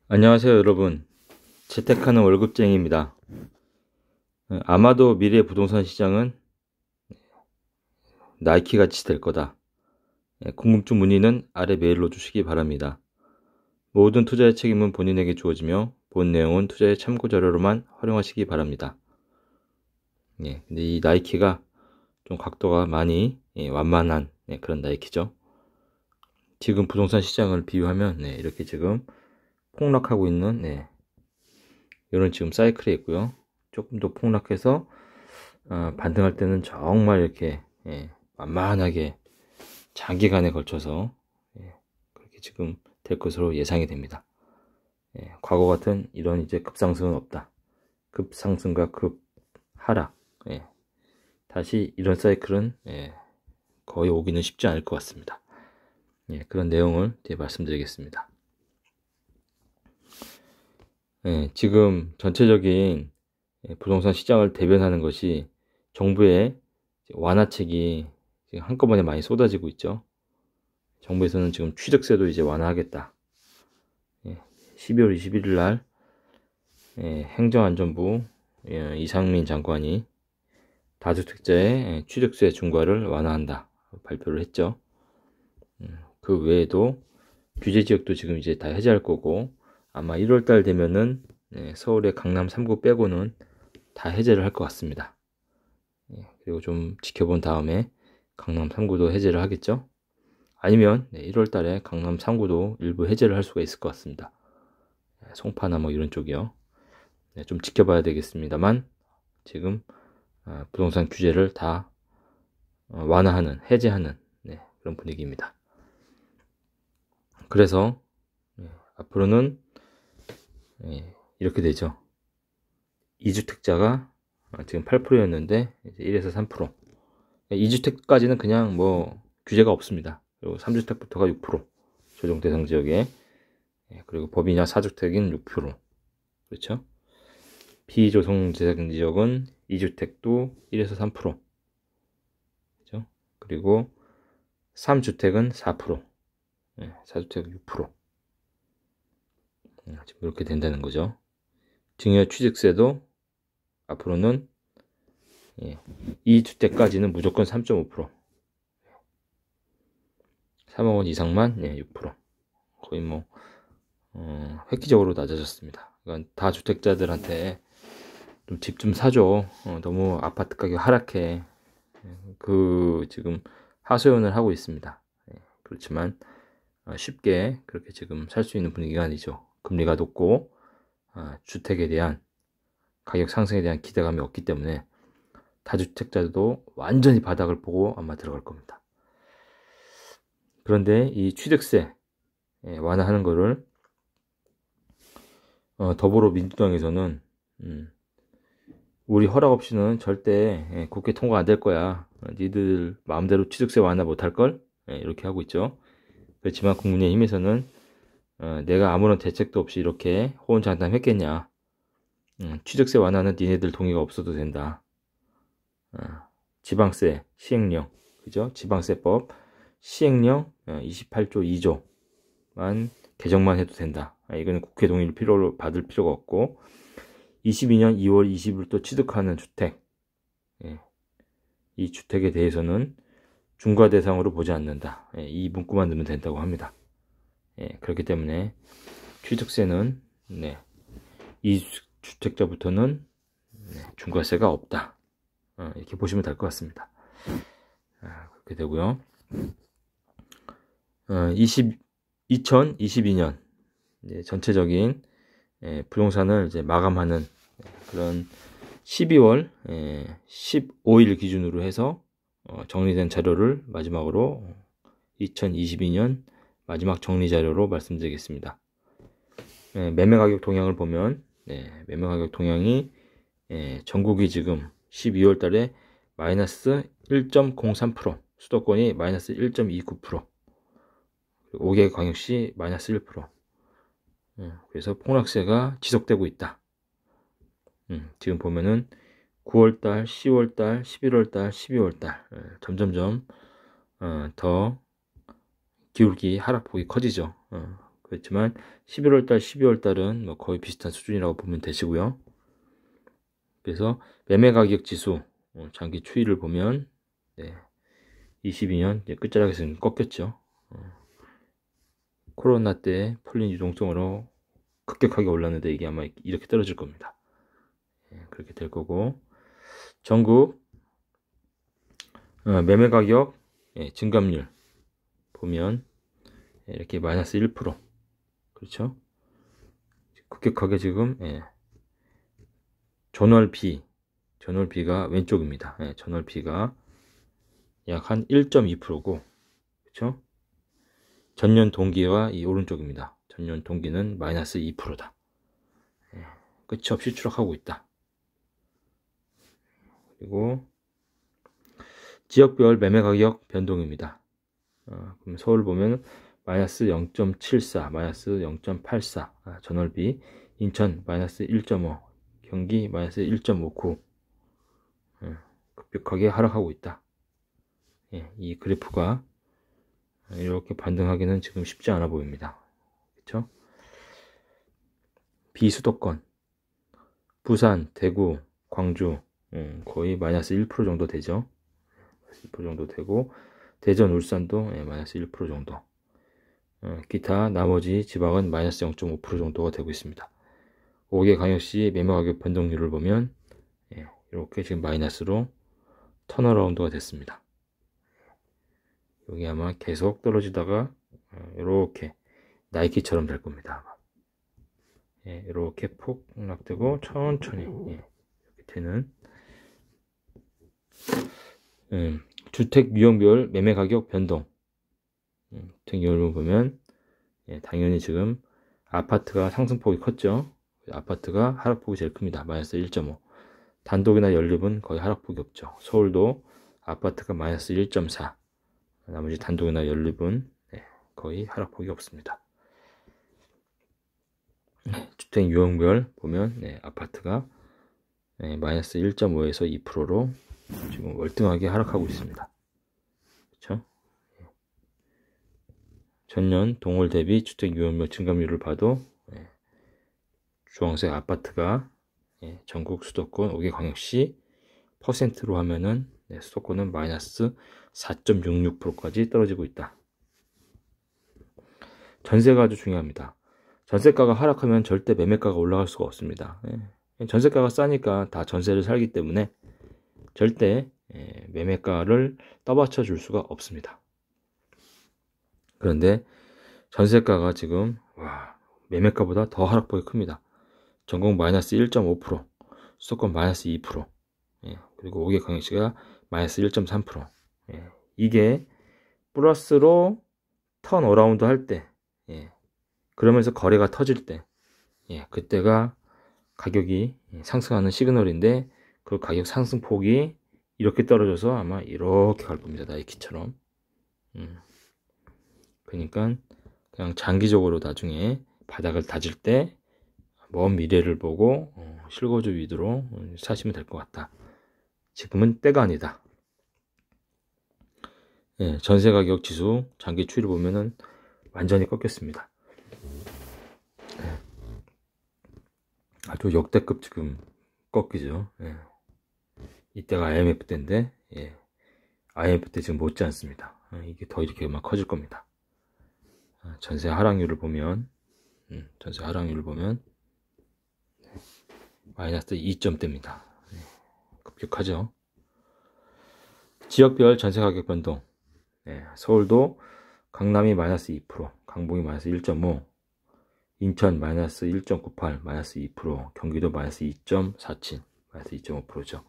안녕하세요 여러분, 재택하는 월급쟁이입니다. 아마도 미래 부동산 시장은 나이키같이 될 거다. 궁금증 문의는 아래 메일로 주시기 바랍니다. 모든 투자의 책임은 본인에게 주어지며 본 내용은 투자의 참고 자료로만 활용하시기 바랍니다. 근데 이 나이키가 좀 각도가 많이 완만한 그런 나이키죠. 지금 부동산 시장을 비유하면 이렇게 지금 폭락하고 있는 이런 지금 사이클에 있고요. 조금 더 폭락해서 반등할 때는 정말 이렇게 완만하게 장기간에 걸쳐서 그렇게 지금 될 것으로 예상이 됩니다. 과거 같은 이런 이제 급상승은 없다. 급상승과 급하락, 다시 이런 사이클은 거의 오기는 쉽지 않을 것 같습니다. 그런 내용을 말씀드리겠습니다. 지금 전체적인 부동산 시장을 대변하는 것이 정부의 완화책이 지금 한꺼번에 많이 쏟아지고 있죠. 정부에서는 지금 취득세도 이제 완화하겠다. 12월 21일 날 행정안전부 이상민 장관이 다주택자의 취득세 중과를 완화한다 발표를 했죠. 그 외에도 규제지역도 지금 이제 다 해제할 거고, 아마 1월달 되면은 서울의 강남 3구 빼고는 다 해제를 할 것 같습니다. 그리고 좀 지켜본 다음에 강남 3구도 해제를 하겠죠. 아니면 1월달에 강남 3구도 일부 해제를 할 수가 있을 것 같습니다. 송파나 뭐 이런 쪽이요. 좀 지켜봐야 되겠습니다만, 지금 부동산 규제를 다 완화하는, 해제하는 그런 분위기입니다. 그래서 앞으로는 이렇게 되죠. 2주택자가 지금 8%였는데 1에서 3%. 2주택까지는 그냥 뭐 규제가 없습니다. 그리고 3주택부터가 6%. 조정 대상 지역에. 그리고 법인이나 4주택인 6%. 그렇죠? 비조정 대상 지역은 2주택도 1에서 3%. 그렇죠? 그리고 3주택은 4%. 4주택 6%. 지금 이렇게 된다는 거죠. 증여 취득세도 앞으로는 2주택까지는 무조건 3.5%, 3억 원 이상만 6%. 거의 뭐 획기적으로 낮아졌습니다. 그러니까 다주택자들한테 좀 집 좀 사줘. 너무 아파트 가격 하락해. 지금 하소연을 하고 있습니다. 그렇지만 쉽게 그렇게 지금 살 수 있는 분위기가 아니죠. 금리가 높고 주택에 대한 가격 상승에 대한 기대감이 없기 때문에 다주택자도 완전히 바닥을 보고 아마 들어갈 겁니다. 그런데 이 취득세 완화하는 거를 더불어민주당에서는 우리 허락 없이는 절대 국회 통과 안 될 거야. 니들 마음대로 취득세 완화 못 할걸? 이렇게 하고 있죠. 그렇지만 국민의힘에서는 내가 아무런 대책도 없이 이렇게 호언장담했겠냐. 취득세 완화는 니네들 동의가 없어도 된다. 지방세 시행령, 그죠? 지방세법 시행령 28조 2조만 개정만 해도 된다. 이거는 국회 동의를 받을 필요가 없고, 22년 2월 20일부터 취득하는 주택, 이 주택에 대해서는 중과 대상으로 보지 않는다. 이 문구만 넣으면 된다고 합니다. 그렇기 때문에 취득세는 이 주택자부터는 중과세가 없다. 이렇게 보시면 될 것 같습니다. 그렇게 되고요. 2022년 전체적인 부동산을 이제 마감하는 그런 12월 15일 기준으로 해서 정리된 자료를 마지막으로 2022년 마지막 정리 자료로 말씀드리겠습니다. 매매 가격 동향을 보면 매매 가격 동향이 전국이 지금 12월 달에 마이너스 1.03%, 수도권이 마이너스 1.29%, 5개 광역시 마이너스 1%. 그래서 폭락세가 지속되고 있다. 지금 보면은 9월달, 10월달, 11월달, 12월달 점점점 더 기울기 하락폭이 커지죠. 그렇지만 11월달, 12월달은 뭐 거의 비슷한 수준이라고 보면 되시고요. 그래서 매매 가격 지수 장기 추이를 보면 22년 끝자락에서는 꺾였죠. 코로나 때 풀린 유동성으로 급격하게 올랐는데 이게 아마 이렇게 떨어질 겁니다. 그렇게 될 거고, 전국 매매 가격 증감률 보면 이렇게 마이너스 1%, 그렇죠? 급격하게 지금 전월 B가 왼쪽입니다. 전월 B가 약 한 1.2%고, 그렇죠? 전년 동기와 이 오른쪽입니다. 전년 동기는 마이너스 2%다. 끝이 없이 추락하고 있다. 그리고 지역별 매매 가격 변동입니다. 그럼 서울 보면 마이너스 0.74, 마이너스 0.84 전월비, 인천 마이너스 1.5, 경기 마이너스 1.59 급격하게 하락하고 있다. 이 그래프가 이렇게 반등하기는 지금 쉽지 않아 보입니다. 그렇죠? 비수도권 부산, 대구, 광주 거의 마이너스 1% 정도 되죠. 1% 정도 되고, 대전, 울산도 마이너스 1% 정도. 기타 나머지 지방은 마이너스 0.5% 정도가 되고 있습니다. 5개 광역시 매매 가격 변동률을 보면 이렇게 지금 마이너스로 턴어라운드가 됐습니다. 여기 아마 계속 떨어지다가 이렇게 나이키처럼 될 겁니다. 이렇게 폭락되고 천천히 이렇게 되는 주택 유형별 매매 가격 변동. 주택 유형을 보면 당연히 지금 아파트가 상승폭이 컸죠. 아파트가 하락폭이 제일 큽니다. 마이너스 1.5. 단독이나 연립은 거의 하락폭이 없죠. 서울도 아파트가 마이너스 1.4. 나머지 단독이나 연립은 거의 하락폭이 없습니다. 주택 유형별 보면 아파트가 마이너스 1.5에서 2%로 지금 월등하게 하락하고 있습니다. 그렇죠? 전년 동월 대비 주택 유형별 증감률을 봐도 주황색 아파트가 전국 수도권 5개 광역시 퍼센트로 하면은 수도권은 마이너스 4.66%까지 떨어지고 있다. 전세가 아주 중요합니다. 전세가가 하락하면 절대 매매가가 올라갈 수가 없습니다. 전세가가 싸니까 다 전세를 살기 때문에 절대 매매가를 떠받쳐 줄 수가 없습니다. 그런데 전세가가 지금 매매가보다 더 하락폭이 큽니다. 전국 마이너스 1.5%, 수도권 마이너스 2%, 그리고 5개 광역시가 마이너스 1.3%. 이게 플러스로 턴 어라운드 할 때, 그러면서 거래가 터질 때, 그때가 가격이 상승하는 시그널인데, 그 가격 상승폭이 이렇게 떨어져서 아마 이렇게 갈 겁니다. 나이키처럼. 그러니까 그냥 장기적으로 나중에 바닥을 다질 때 먼 미래를 보고 실거주 위주로 사시면 될 것 같다. 지금은 때가 아니다. 전세 가격 지수 장기 추이를 보면은 완전히 꺾였습니다. 아주 역대급 지금 꺾이죠. 이때가 IMF 때인데 IMF 때 지금 못지 않습니다. 이게 더 이렇게 막 커질 겁니다. 전세 하락률을 보면 마이너스 2점대입니다. 급격하죠. 지역별 전세 가격 변동. 서울도 강남이 마이너스 2%, 강북이 마이너스 1.5, 인천 마이너스 1.98, 마이너스 2%, 경기도 마이너스 2.47, 마이너스 2.5%죠.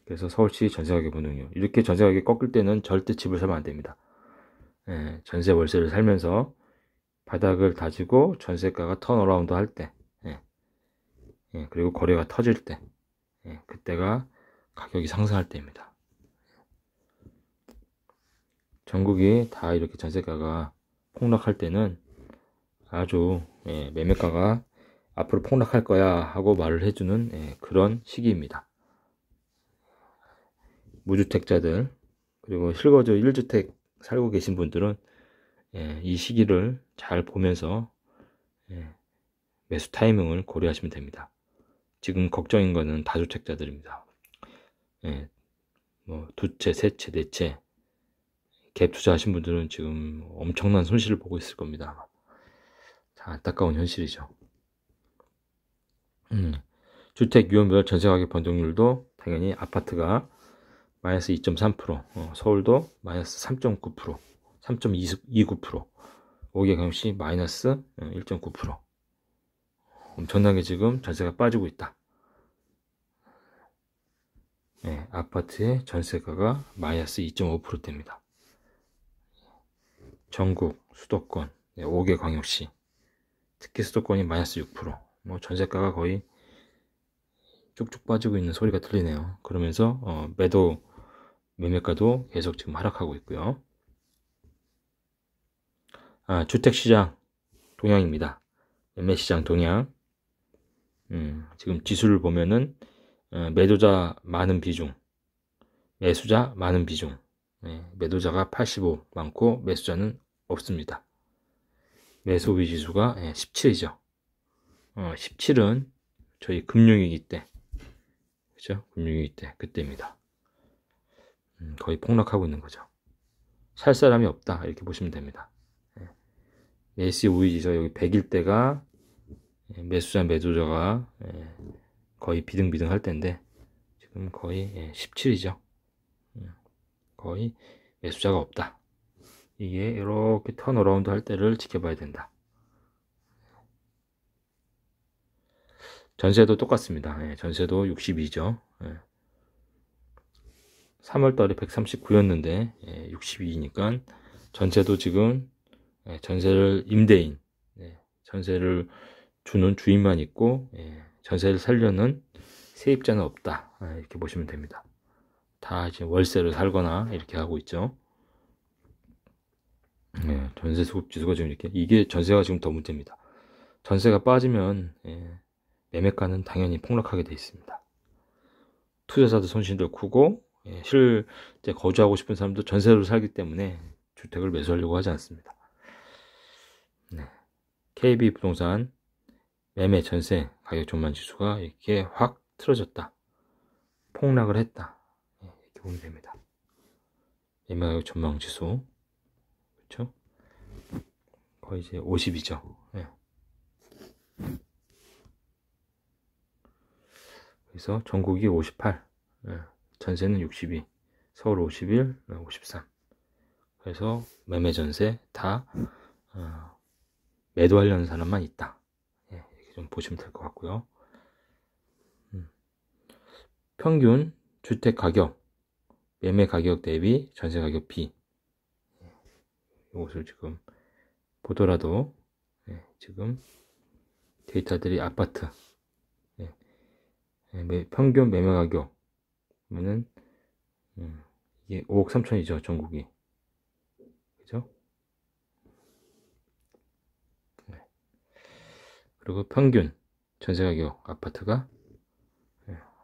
그래서 서울시 전세 가격 변동률. 이렇게 전세 가격이 꺾일 때는 절대 집을 사면 안 됩니다. 전세 월세를 살면서 바닥을 다지고 전세가가 턴어라운드 할 때, 그리고 거래가 터질 때, 그때가 가격이 상승할 때입니다. 전국이 다 이렇게 전세가가 폭락할 때는 아주 매매가가 앞으로 폭락할 거야 하고 말을 해주는 그런 시기입니다. 무주택자들 그리고 실거주 1주택 살고 계신 분들은 이 시기를 잘 보면서 매수 타이밍을 고려하시면 됩니다. 지금 걱정인 거는 다주택자들입니다. 뭐 두 채, 세 채, 네 채 갭 투자하신 분들은 지금 엄청난 손실을 보고 있을 겁니다. 자, 안타까운 현실이죠. 주택 유형별 전세가격 변동률도 당연히 아파트가 마이너스 2.3%, 서울도 마이너스 3.9%, 3.29%, 5개 경시 마이너스 1.9%. 엄청나게 지금 전세가 빠지고 있다. 아파트의 전세가가 마이너스 2.5%대입니다. 전국, 수도권, 5개 광역시, 특히 수도권이 마이너스 6%, 뭐 전세가가 거의 쭉쭉 빠지고 있는 소리가 들리네요. 그러면서 매매가도 계속 지금 하락하고 있고요. 주택시장 동향입니다. 매매시장 동향. 지금 지수를 보면은 매도자 많은 비중, 매수자 많은 비중. 매도자가 85 많고 매수자는 없습니다. 매수비 지수가 17이죠. 17은 저희 금융위기 때, 그죠? 금융위기 때 그때입니다. 거의 폭락하고 있는 거죠. 살 사람이 없다 이렇게 보시면 됩니다. 매수 우위 지수 여기 100일 때가 매수자 매도자가 거의 비등비등 할 때인데 지금 거의 17이죠. 거의 매수자가 없다. 이게 이렇게 턴어라운드 할 때를 지켜봐야 된다. 전세도 똑같습니다. 전세도 62죠. 3월달에 139였는데 62니까 전세도 지금 전세를 임대인, 전세를 주는 주인만 있고 전세를 살려는 세입자는 없다. 이렇게 보시면 됩니다. 다 이제 월세를 살거나 이렇게 하고 있죠. 전세 수급 지수가 지금 이렇게, 이게 전세가 지금 더 문제입니다. 전세가 빠지면 매매가는 당연히 폭락하게 되어 있습니다. 투자자도 손실도 크고 실제 거주하고 싶은 사람도 전세로 살기 때문에 주택을 매수하려고 하지 않습니다. KB 부동산 매매 전세 가격 전망 지수가 이렇게 확 틀어졌다. 폭락을 했다. 이렇게 보면 됩니다. 매매 가격 전망 지수. 그렇죠? 거의 이제 50이죠. 그래서 전국이 58, 전세는 62, 서울 51, 53. 그래서 매매 전세 다 매도하려는 사람만 있다. 이렇게 좀 보시면 될 것 같고요. 평균 주택 가격, 매매 가격 대비 전세 가격 비. 이것을 지금 보더라도 지금 데이터들이 아파트 평균 매매 가격은 이게 5억 3천이죠. 전국이. 그죠? 그리고 평균 전세 가격 아파트가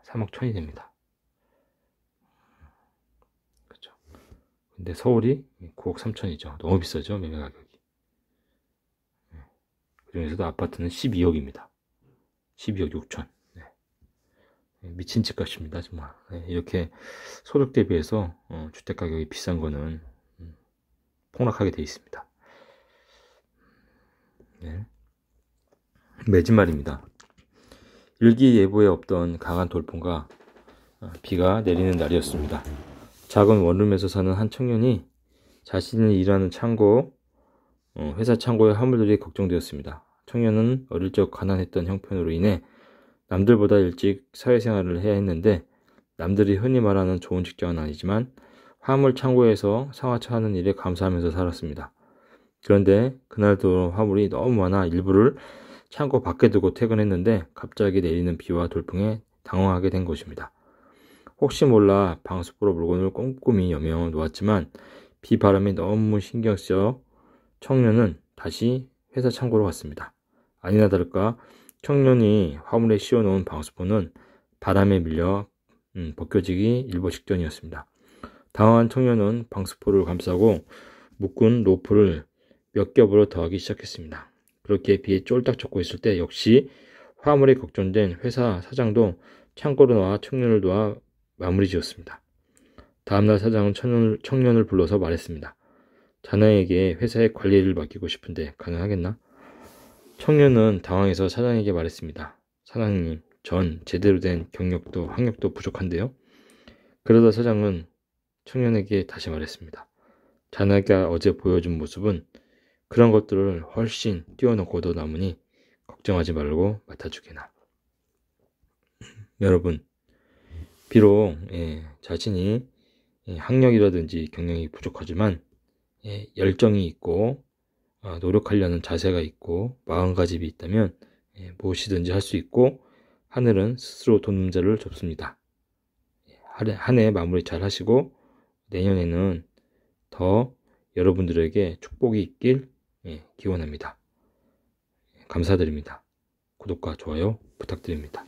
3억 1천이 됩니다. 그렇죠. 근데 서울이 9억 3천이죠. 너무 비싸죠. 매매 가격이. 그중에서도 아파트는 12억입니다. 12억 6천. 미친 집값입니다. 정말. 이렇게 소득 대비해서 주택 가격이 비싼 거는 폭락하게 되어 있습니다. 매진말입니다. 일기예보에 없던 강한 돌풍과 비가 내리는 날이었습니다. 작은 원룸에서 사는 한 청년이 자신이 일하는 창고, 회사 창고의 화물들이 걱정되었습니다. 청년은 어릴 적 가난했던 형편으로 인해 남들보다 일찍 사회생활을 해야 했는데 남들이 흔히 말하는 좋은 직장은 아니지만 화물 창고에서 상하차 하는 일에 감사하면서 살았습니다. 그런데 그날도 화물이 너무 많아 일부를 창고 밖에 두고 퇴근했는데 갑자기 내리는 비와 돌풍에 당황하게 된 것입니다. 혹시 몰라 방수포로 물건을 꼼꼼히 여며 놓았지만 비바람이 너무 신경 쓰여 청년은 다시 회사 창고로 갔습니다. 아니나 다를까 청년이 화물에 씌워놓은 방수포는 바람에 밀려 벗겨지기 일보 직전이었습니다. 당황한 청년은 방수포를 감싸고 묶은 로프를 몇 겹으로 더하기 시작했습니다. 그렇게 비에 쫄딱 젖고 있을 때 역시 화물이 걱정된 회사 사장도 창고로 나와 청년을 도와 마무리 지었습니다. 다음날 사장은 청년을 불러서 말했습니다. 자네에게 회사의 관리를 맡기고 싶은데 가능하겠나? 청년은 당황해서 사장에게 말했습니다. 사장님, 전 제대로 된 경력도 학력도 부족한데요. 그러다 사장은 청년에게 다시 말했습니다. 자네가 어제 보여준 모습은 그런 것들을 훨씬 뛰어넘고도 남으니 걱정하지 말고 맡아주게나. 여러분, 비록 자신이 학력이라든지 경력이 부족하지만 열정이 있고 노력하려는 자세가 있고 마음가짐이 있다면 무엇이든지 할 수 있고 하늘은 스스로 돈 문제를 접습니다. 한 해 마무리 잘 하시고 내년에는 더 여러분들에게 축복이 있길 기원합니다. 감사드립니다. 구독과 좋아요 부탁드립니다.